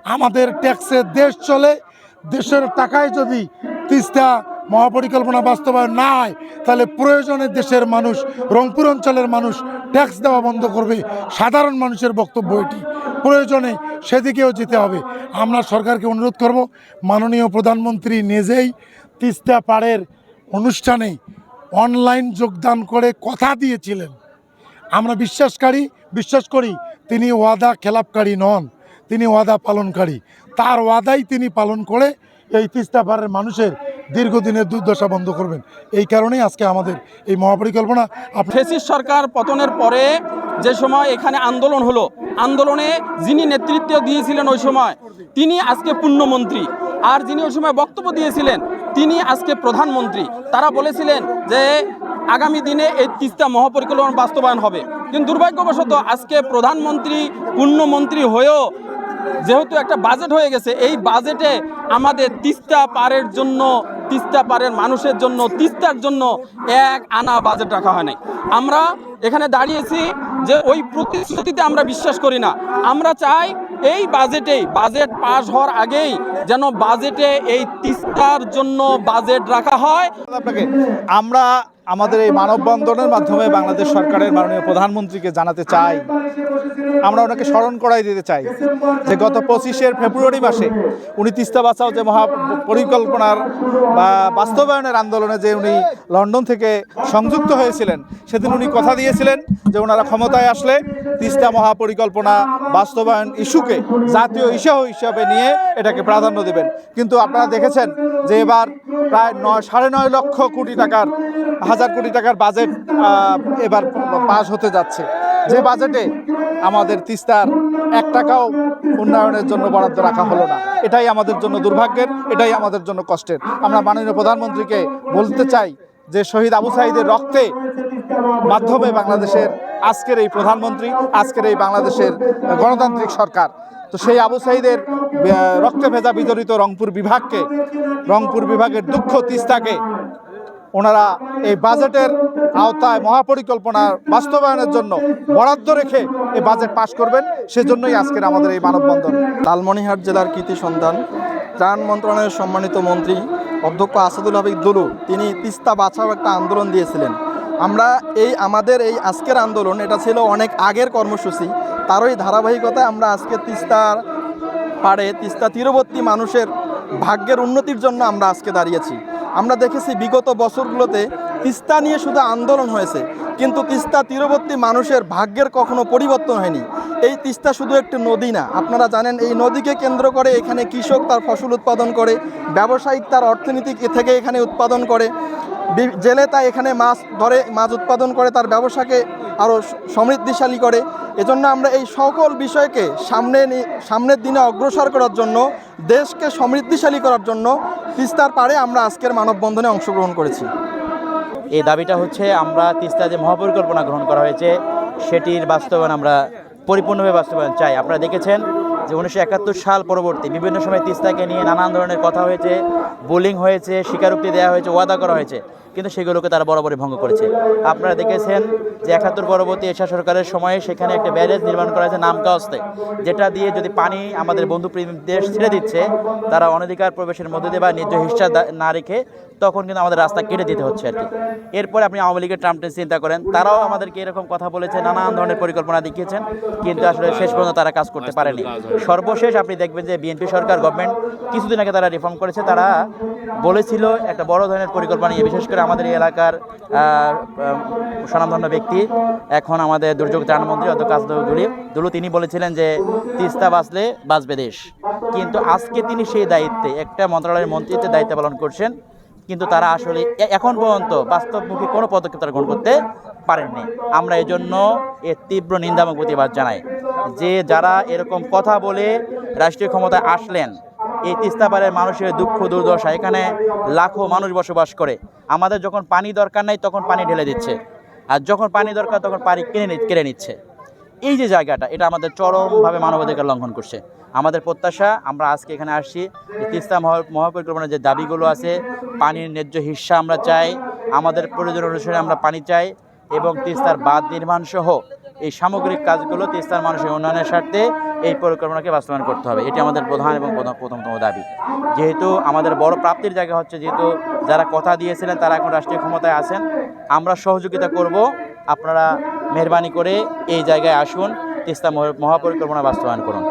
আমাদের ট্যাক্সে দেশ চলে, দেশের টাকায় যদি তিস্তা মহাপরিকল্পনা বাস্তবায়ন না হয় তাহলে প্রয়োজনে দেশের মানুষ, রংপুর অঞ্চলের মানুষ ট্যাক্স দেওয়া বন্ধ করবে। সাধারণ মানুষের বক্তব্য এটি, প্রয়োজনে সেদিকেও যেতে হবে। আমরা সরকারকে অনুরোধ করব, মাননীয় প্রধানমন্ত্রী নিজেই তিস্তা পাড়ের অনুষ্ঠানে অনলাইন যোগদান করে কথা দিয়েছিলেন। আমরা বিশ্বাস করি তিনি ওয়াদা খেলাপকারী নন, তিনি ওয়াদা পালনকারী। তার ওয়াদাই তিনি পালন করে এই তিস্তা পাড়ের মানুষের দীর্ঘদিনের দুর্দশা বন্ধ করবেন। এই কারণেই আজকে আমাদের এই মহাপরিকল্পনা। ফ্যাসিস্ট সরকার পতনের পরে যে সময় এখানে আন্দোলন হলো, আন্দোলনে যিনি নেতৃত্ব দিয়েছিলেন ওই সময় তিনি আজকে পূর্ণমন্ত্রী, আর যিনি ওই সময় বক্তব্য দিয়েছিলেন তিনি আজকে প্রধানমন্ত্রী। তারা বলেছিলেন যে আগামী দিনে এই তিস্তা মহাপরিকল্পনা বাস্তবায়ন হবে, কিন্তু দুর্ভাগ্যবশত আজকে প্রধানমন্ত্রী পূর্ণমন্ত্রী হয়েও যেহেতু একটা বাজেট হয়ে গেছে, এই বাজেটে আমাদের তিস্তা পাড়ের জন্য, তিস্তা পাড়ের মানুষের জন্য, তিস্তার জন্য এক আনা বাজেট রাখা হয় নাই। আমরা এখানে দাঁড়িয়েছি যে ওই প্রতিশ্রুতিতে আমরা বিশ্বাস করি না। আমরা চাই এই বাজেট পাস হওয়ার আগেই যেন বাজেটে এই তিস্তার জন্য বাজেট রাখা হয়। আপনাকে আমরা আমাদের এই মানববন্ধনের মাধ্যমে বাংলাদেশ সরকারের মাননীয় প্রধানমন্ত্রীকে জানাতে চাই, আমরা ওনাকে স্মরণ করাই দিতে চাই যে গত 25শে ফেব্রুয়ারি মাসে উনি তিস্তা বাঁচাও যে মহাপরিকল্পনার বা বাস্তবায়নের আন্দোলনে যে উনি লন্ডন থেকে সংযুক্ত হয়েছিলেন, সেদিন উনি কথা দিয়েছিলেন যে ওনারা ক্ষমতায় আসলে তিস্তা মহাপরিকল্পনা বাস্তবায়ন ইস্যুকে জাতীয় ইস্যু হিসাবে নিয়ে এটাকে প্রাধান্য দেবেন। কিন্তু আপনারা দেখেছেন যে এবার প্রায় 9.5 লক্ষ কোটি টাকার, 1000 কোটি টাকার বাজেট এবার পাস হতে যাচ্ছে, যে বাজেটে আমাদের তিস্তার 1 টাকাও উন্নয়নের জন্য বরাদ্দ রাখা হলো না। এটাই আমাদের জন্য দুর্ভাগ্যের, এটাই আমাদের জন্য কষ্টের। আমরা মাননীয় প্রধানমন্ত্রীকে বলতে চাই যে শহীদ আবু সাঈদের রক্তে মাধ্যমে বাংলাদেশের আজকের এই প্রধানমন্ত্রী, আজকের এই বাংলাদেশের গণতান্ত্রিক সরকার। তো সেই আবু সাঈদের রক্তে ভেজা বিজড়িত রংপুর বিভাগের দুঃখ তিস্তাকে ওনারা এই বাজেটের আওতায় মহাপরিকল্পনার বাস্তবায়নের জন্য বরাদ্দ রেখে এই বাজেট পাস করবেন, সেজন্যই আজকের আমাদের এই মানববন্ধন। লালমনিরহাট জেলার কৃতি সন্তান, ত্রাণ মন্ত্রণালয়ের সম্মানিত মন্ত্রী অধ্যক্ষ আসাদুল হাবিব দুলু, তিনি তিস্তা বাঁচাও একটা আন্দোলন দিয়েছিলেন। আমরা আমাদের এই আজকের আন্দোলন, এটা ছিল অনেক আগের কর্মসূচি, তারই ধারাবাহিকতায় আমরা আজকে তিস্তার পাড়ে তিস্তা তীরবর্তী মানুষের ভাগ্যের উন্নতির জন্য আমরা আজকে দাঁড়িয়েছি। আমরা দেখেছি বিগত বছরগুলোতে তিস্তা নিয়ে শুধু আন্দোলন হয়েছে, কিন্তু তিস্তা তীরবর্তী মানুষের ভাগ্যের কখনো পরিবর্তন হয়নি। এই তিস্তা শুধু একটি নদী না, আপনারা জানেন এই নদীকে কেন্দ্র করে এখানে কৃষক তার ফসল উৎপাদন করে, ব্যবসায়িক তার অর্থনীতি থেকে এখানে উৎপাদন করে, জেলে তা এখানে মাছ ধরে, মাছ উৎপাদন করে তার ব্যবসাকে আরও সমৃদ্ধিশালী করে। এজন্য আমরা এই সকল বিষয়কে সামনের দিনে অগ্রসর করার জন্য, দেশকে সমৃদ্ধিশালী করার জন্য তিস্তার পাড়ে আমরা আজকের মানববন্ধনে অংশগ্রহণ করেছি। এই দাবিটা হচ্ছে আমরা তিস্তা যে মহাপরিকল্পনা গ্রহণ করা হয়েছে সেটির বাস্তবায়ন আমরা পরিপূর্ণভাবে বাস্তবায়ন চাই। আপনারা দেখেছেন যে 1971 সাল পরবর্তী বিভিন্ন সময় তিস্তাকে নিয়ে নানান ধরনের কথা হয়েছে, বোলিং হয়েছে, স্বীকারোক্তি দেওয়া হয়েছে, ওয়াদা করা হয়েছে, কিন্তু সেগুলোকে তারা বরাবরই ভঙ্গ করেছে। আপনারা দেখেছেন যে 71 পরবর্তী এরশাদ সরকারের সময়ে সেখানে একটা ব্যারেজ নির্মাণ করা হয়েছে নামকাওয়াস্তে, যেটা দিয়ে যদি পানি আমাদের বন্ধুপ্রতিম দেশ ছেড়ে দিচ্ছে তারা অনধিকার প্রবেশের মধ্যে দিয়ে বা ন্যায্য হিস্সা না রেখে তখন কিন্তু আমাদের রাস্তা কেটে দিতে হচ্ছে আর কি। এরপরে আপনি আওয়ামী লীগের ট্রাম্পটেন চিন্তা করেন, তারাও আমাদেরকে এরকম কথা বলেছে, নানান ধরনের পরিকল্পনা দেখিয়েছেন, কিন্তু আসলে শেষ পর্যন্ত তারা কাজ করতে পারেনি। সর্বশেষ আপনি দেখবেন যে বিএনপি সরকার গভর্নমেন্ট কিছুদিন আগে তারা রিফর্ম করেছে, তারা বলেছিল একটা বড় ধরনের পরিকল্পনা নিয়ে, বিশেষ করে আমাদের এই এলাকার স্বনামধন্য ব্যক্তি এখন আমাদের দুর্যোগ ত্রাণমন্ত্রী অধ্যক্ষ আসাদুল দুলু, তিনি বলেছিলেন যে তিস্তা বাঁচলে বাঁচবে দেশ। কিন্তু আজকে তিনি সেই দায়িত্বে একটা মন্ত্রণালয়ের মন্ত্রীত্বের দায়িত্ব পালন করছেন, কিন্তু তারা আসলে এখন পর্যন্ত বাস্তবমুখী কোনো পদক্ষেপ তারা গ্রহণ করতে পারেননি। আমরা এই জন্য এর তীব্র নিন্দা এবং প্রতিবাদ জানাই যে যারা এরকম কথা বলে রাষ্ট্রীয় ক্ষমতায় আসলেন, এই তিস্তা পাড়ের মানুষের দুঃখ দুর্দশা, এখানে লাখো মানুষ বসবাস করে, আমাদের যখন পানি দরকার নাই তখন পানি ঢেলে দিচ্ছে, আর যখন পানি দরকার তখন পানি কেড়ে নিচ্ছে। এই যে জায়গাটা, এটা আমাদের চরমভাবে মানবাধিকার লঙ্ঘন করছে। আমাদের প্রত্যাশা, আমরা আজকে এখানে আসছি, তিস্তা মহাপরিকল্পনার যে দাবিগুলো আছে, পানির ন্যায্য হিস্সা আমরা চাই, আমাদের প্রয়োজন অনুসারে আমরা পানি চাই, এবং তিস্তার বাঁধ নির্মাণ সহ এই সামগ্রিক কাজগুলো তিস্তার মানুষের উন্নয়নের স্বার্থে এই পরিকল্পনাকে বাস্তবায়ন করতে হবে। এটি আমাদের প্রধান এবং প্রথমতম দাবি। যেহেতু আমাদের বড় প্রাপ্তির জায়গা হচ্ছে, যেহেতু যারা কথা দিয়েছিলেন তারা এখন রাষ্ট্রীয় ক্ষমতায় আছেন, আমরা সহযোগিতা করব। আপনারা মেহরবানি করে এই জায়গায় আসুন, তিস্তা মহাপরিকল্পনা বাস্তবায়ন করুন।